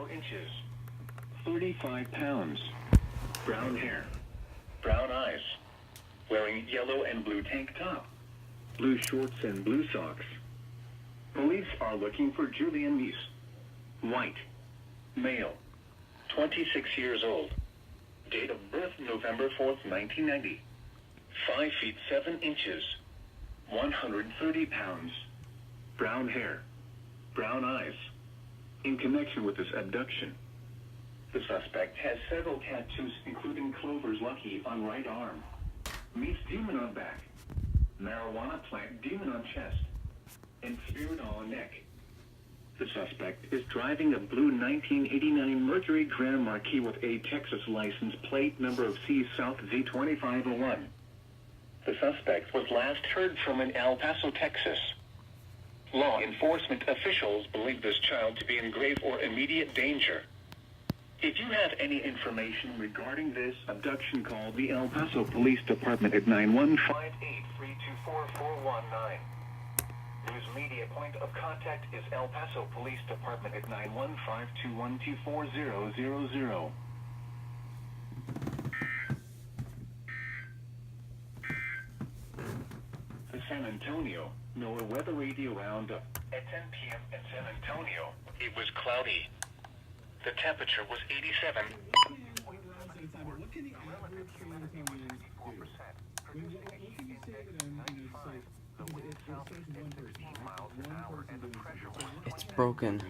0 inches. 35 pounds. Brown hair. Brown eyes. Wearing yellow and blue tank top. Blue shorts and blue socks. Police are looking for Julian Meese. White. Male. 26 years old. Date of birth November 4th, 1990. 5 feet 7 inches. 130 pounds. Brown hair. Brown eyes. In connection with this abduction, the suspect has several tattoos, including Clover's Lucky on right arm, Meese demon on back, marijuana plant demon on chest, and spirit on neck. The suspect is driving a blue 1989 Mercury Grand Marquis with a Texas license plate number of C South Z2501. The suspect was last heard from in El Paso, Texas. Law enforcement officials believe this child to be in grave or immediate danger. If you have any information regarding this abduction, call the El Paso Police Department at 915-832-4419. News media point of contact is El Paso Police Department at 915-212-4000. The San Antonio NOAA Weather Radio Roundup. At 10 p.m. in San Antonio, it was cloudy. The temperature was 87. It's broken.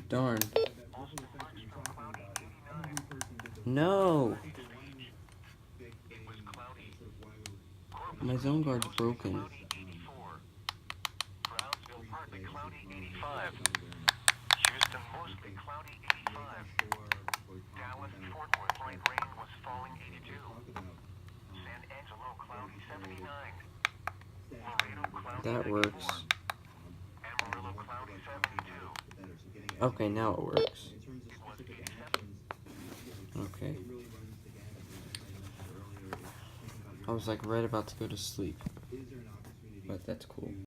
Darn. No! My zone guard's broken. Houston, mostly cloudy, 85. Dallas, Fort Worth, light rain was falling, 82. San Angelo, cloudy, 79. Laredo, cloudy, That 94. works. Amarillo, cloudy, 72. Okay, now it works. It was 87. Okay. I was like right about to go to sleep. But that's cool.